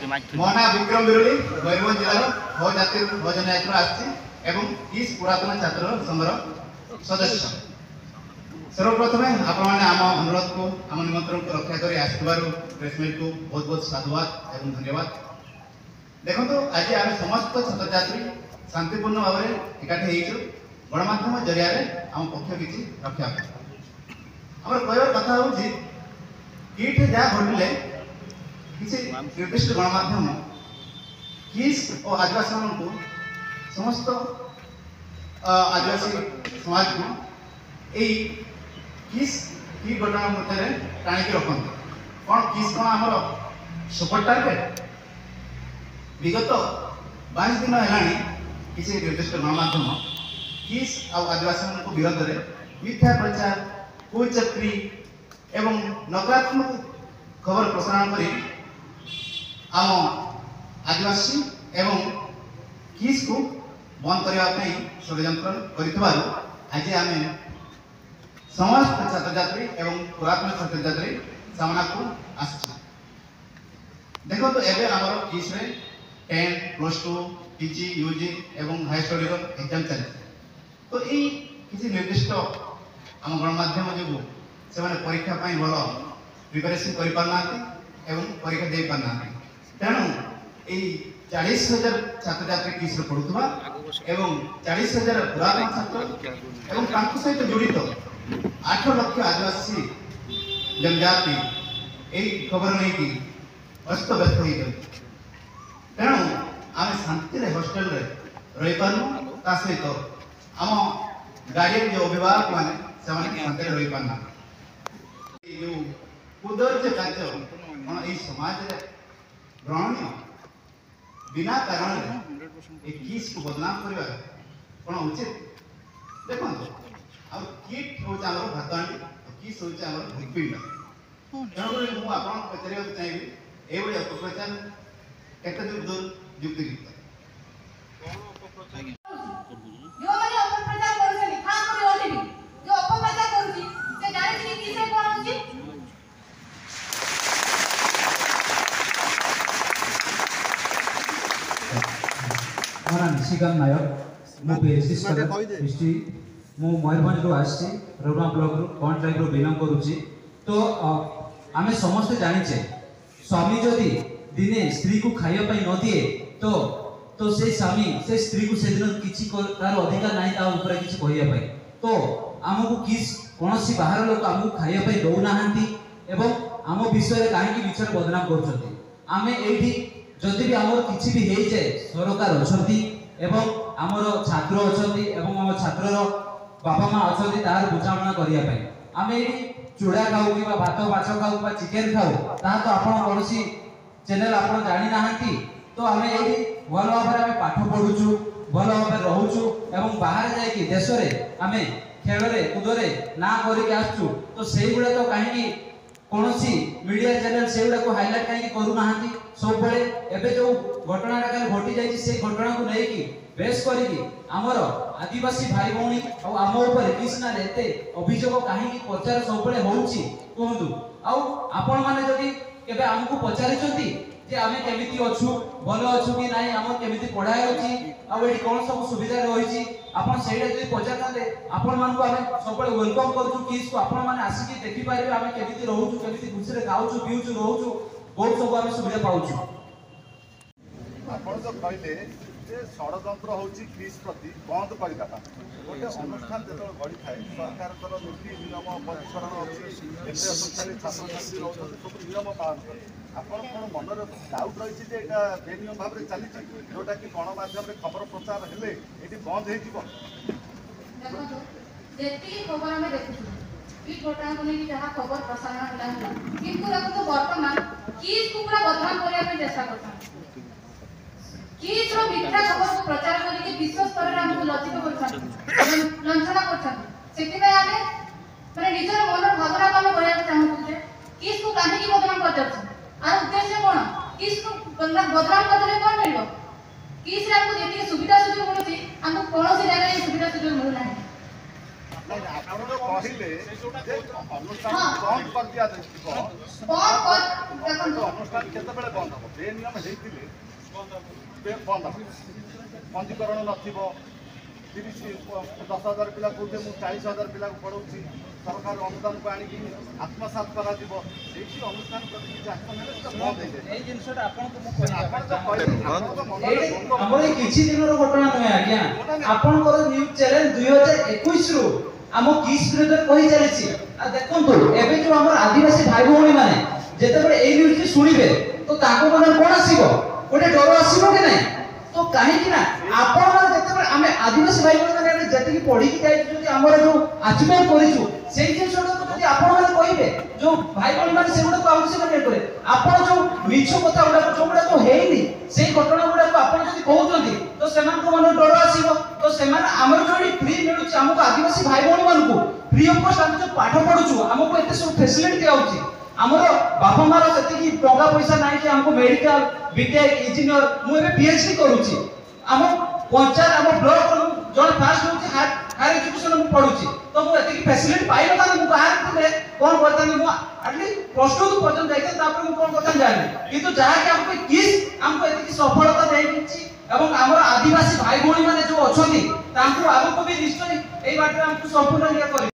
मो ना विक्रम बिरुली मयूरभंज जिलार हो जाति भोजन आसी किस पुरातन छात्र संघर सदस्य सर्वप्रथमे आपण आम अनुरोध को आम निमंत्रण को रक्षा कर आसबार प्रेसमिट को बहुत बहुत साधुवाद एवं धन्यवाद। देखो आज आम समस्त छात्र छात्री शांतिपूर्ण भाव में एकाठी गणमाध्यम जरिया आम पक्ष किसी रक्षा आम कहर कथा हूँ कि जहाँ घटिले किसी निर्दिष्ट गणमाध्यम किस और आदिवासी मान को समस्त आदिवासी समाज को यही किस की घटना मध्य टाणी रखते कौन किस कौन आमर सुपर टार्गेट विगत 22 दिन है किसी निर्दिष्ट गणमाध्यम किस और आदिवासी मान को विरोध में मिथ्या प्रचार कुचक्री एवं नकारात्मक खबर प्रसारण कर आम आदिवासी एवं किस को बंद करने षड्यंत्र कर आज आम समस्त छात्र छात्री एवं पुरातन छात्र छात्री सामना को आस देखो तो एवं आम किस 10 +2 पीजी यूजी एवं हाई स्टडी एग्जाम चलती तो यही किसी निर्दिष्ट आम गणमाध्यम जो से परीक्षा भल प्रिपेरेसन कर पारना एवं परीक्षा दे पारना तेणु यही 40,000 छात्र छात्री किस पढ़ुवा एवं 40,000 पुरातन छात्र एवं सहित जड़ित 8 लाख आदिवासी जनजाति यही खबर नहीं कि अस्त व्यस्त हो तेणु आम शांति हॉस्टेल रही पार्नु ता सहित आम गार्डियन जो अभिभावक मैंने शांति रही पारना जो कुदर्ज कार्य कौन समाज ग्रहणीय बिना कारण किस को बदनाम करवा कौन उचित देखो किट हूँ आम भाताणी किस हूँ आम भूपिंड तेणुक मुझे पचार चाहिए ये अपप्रचार केते दूर युक्तियुक्त निशिकांत नायक मु पीएचडी हिस्ट्री मु मयूरभंज आसी रघुना ब्लॉक कौन ट्राइब बिलंग करुच्ची तो आम समस्ते जाचे स्वामी जदि दिने स्त्री को खाइबा न दिए तो से स्वामी से स्त्री को से दिन किसी तार अधिकार ना ता ऊपर किसी कहवाई तो आमको किस कौन सी बाहर लोक आमको खाइबा दौना एवं आम विषय कहीं विचार बदनाम कर जदि भी आमर किसी भी हो जाए सरकार अच्छी एवं आमर छात्र अच्छी एवं आम छात्र बापा माँ अच्छी तार बुझाणा करने आम ये चूड़ा खाऊ कि भात माछ खाऊ कि चिकेन खाऊ ता तो आप कौन चैनल आप जानी ना तो आम ये भल भाव में पाठ पढ़ुचु भल भाव में रोचु एवं बाहर जाकि देश में आम खेल कूदे ना करके आसचु तो से गुड़ा तो कहीं कौन मीडिया चैनल से गुड़ा को हाईलाइट कहीं करूना सब बेले एबे जो घटना घटी जाइए से घटना को लेकिन बेस करी आमर आदिवासी भाई भौणी और आम उपर किसना एते अभियोग कहीं प्रचार सब बेले होउची कहतु आपण माने जदि केबे हमकु पचारिचंती जे आमे केमिति अछु भल अछु कि नाही आम केमिति पढ़ाई अछि आ एठी कोन सब सुविधा रहिछि आपण सेडा जदि पचारताते आपण मान को आमे सब बेले वेलकम करछु किस को आपण माने आसी कि देखि पारिबे आमे केमिति रहउछु केमिति खुशी रे खाउछु पिउछु रहउछु बहुत सब आमे सुविधा पाउछु। आपण तो कहले जे षडयंत्र होची क्रिस प्रति बंद करदा गोटे अनुष्ठान जो गढ़ी थाए सरकार नीति नियम परिचालन अच्छी केन्द्रीय संस्थान छात्र छात्री रोचे सब नियम पालन करे आपण कौन मनर डाउट रही है यहाँ बेनियम भाव में चली जोटा कि गणमाध्यम खबर प्रचार हेले ये बंद हो घटना को लेकिन जहाँ खबर प्रसारण है किंतु देखो वर्तमान किस को पूरा बदनाम करने चेष्टा करछन किस रो मिथ्या खबर को प्रचार करके विश्व स्तर रे हमको लज्जित करछन लंचना करछन सेति में आमे माने निजर मनर भावना को हम बोलया चाहू जे किस को काहे की बदनाम कर दछ आ उद्देश्य कोन किस को बदनाम करले कोन मिलबो किस रे हमको जेति सुविधा सुजोग मिलुची हमको कोनोसी जगह सुविधा सुजोग मिलु नाही ଆପଣ ତ କହିଲେ ଯେ ଅନୁଷ୍ଠାନ ବନ୍ଦ କରିଦିଆଯାଇଥିବ ଦେଖନ୍ତୁ ଅନୁଷ୍ଠାନ କେତେବେଳେ ବନ୍ଦ ହବ? ଏ ନିୟମ ହେଇଥିଲେ ବନ୍ଦ ହବ। ପଞ୍ଜୀକରଣ ନଥିବ, 10,000 ପିଲା କହୁଛେ ମୁଁ 40,000 ପିଲାକୁ ପଢ଼ଉଛି, ସରକାର ଅନୁଦାନକୁ ଆଣିକି ଆତ୍ମସାତ କରାଯିବ, ସେଇଠି ଅନୁଷ୍ଠାନ ପ୍ରତି କିଛି ଆକ୍ସନ ହେଲେ ସେଟା ବନ୍ଦ ହେଇଯାଏ। এই জিনিসটা ଆପଣଙ୍କୁ ମୁଁ ଆପଣ ତ କହିଲେ ଆପଣ ତ ମନରେ ଏଇଟା ଦ୍ୱନ୍ଦ୍ୱ ଆମର ଏଇ କିଛି ଦିନର ଘଟଣା ନୁହେଁ ଆଜ୍ଞା। ଆପଣଙ୍କର ନ୍ୟୁଜ ଚ୍ୟାନେଲ 2021 ରୁ ଆମ କିସ୍ ବିରୁଦ୍ଧରେ କହି ଚାଲିଛି। ଆଉ ଦେଖନ୍ତୁ ଏବେ ଯୋଉ ଆମର ଆଦିବାସୀ ଭାଇ ଭଉଣୀ ମାନେ ଯେତେବେଳେ ଏଇ ନ୍ୟୁଜଟି ଶୁଣିବେ ତ ତାଙ୍କ ମନରେ କଣ ଆସିବ? ଗୋଟେ ଡର ଆସିବ କି ନାହିଁ? ତ କାହିଁକି ନା ଆପଣ ମାନେ ଯେତେବେଳେ ଆମେ ଆଦିବାସୀ ଭାଇ ଭଉଣୀ ମାନେ ଯେତିକି ପଢିକି ଯାଇଛୁ, ଯଦି ଆମର ଯୋଉ ଆଚିଭମେଣ୍ଟ କରିଛୁ ସେଇ ଜିନିଷଟାକୁ ଯଦି ଆପଣ ମାନେ କହିବେ, ଯୋଉ ଭାଇ ଭଉଣୀ ମାନେ ସେଗୁଡାକୁ ଆଉସି ମାନେ କରିବେ, ଆପଣ ଯୋଉ ମିଛ କଥା ଗୁଡାକ ଯୋଉଗୁଡାକ ହେଇନି ସେଇ ଘଟଣା ଗୁଡାକୁ ଆପଣ ଯଦି କହୁଛନ୍ତି ତ ସେମାନଙ୍କ ମନରେ ଡର ଆସିବ। ତ ସେମାନେ ଆମର ଯୋଉ ଫ୍ରି ମିଳୁଛି ଆମକୁ ଆଦିବାସୀ ଭାଇ ଭଉଣୀ ମାନଙ୍କୁ ଫ୍ରି ଅଫ କଷ୍ଟ ଆମେ ଯୋଉ ପାଠ ପଢୁଛୁ, ଆମକୁ ଏତେ ସବୁ ଫେସିଲିଟି ଦିଆଯାଉଛି। ଆମର ବାପା ମାର ସେତିକି ଟଙ୍କା ପଇସା ନାହିଁ ଯେ ଆମକୁ ମେଡିକାଲ, ବିଟେକ୍, ଇଞ୍ଜିନିୟର, ମୁଁ ଏବେ ପିଏଚଡି କରୁଛି। ଆମ ପଞ୍ଚାୟତ ଆମ ବ୍ଲକ ଜଣେ ଫାଷ୍ଟ ହଉଛି ହାୟର ଏଜୁକେସନ ମୁଁ ପଢୁଛି, ତ ମୁଁ ଏତିକି ଫେସିଲିଟି ପାଇନଥାନ୍ତି। ମୁଁ ବାହାରେ ଥିଲେ କଣ କରିଥାନ୍ତି, ମୁଁ ଆଟଲିଷ୍ଟ +2 ପର୍ଯ୍ୟନ୍ତ ଯାଇଥାନ୍ତି, ତାପରେ ମୁଁ କଣ କରିଥାନ୍ତି ଜାଣିନି। କିନ୍ତୁ ଯାହାକି ଆମକୁ କିସ୍ ଆମକୁ ଏତିକି ସଫଳତା ଦେଇଛି ଏବଂ ଆମର ଆଦିବାସୀ ଭାଇ ଭଉଣୀ ମାନେ ଯୋଉ ଅଛନ୍ତି ତାଙ୍କୁ ଆଗକୁ ବି ନିଶ୍ଚୟ ଏଇ ବାଟରେ ଆମକୁ ସମ୍ପୂର୍ଣ୍ଣ ଇଏ କରିବେ।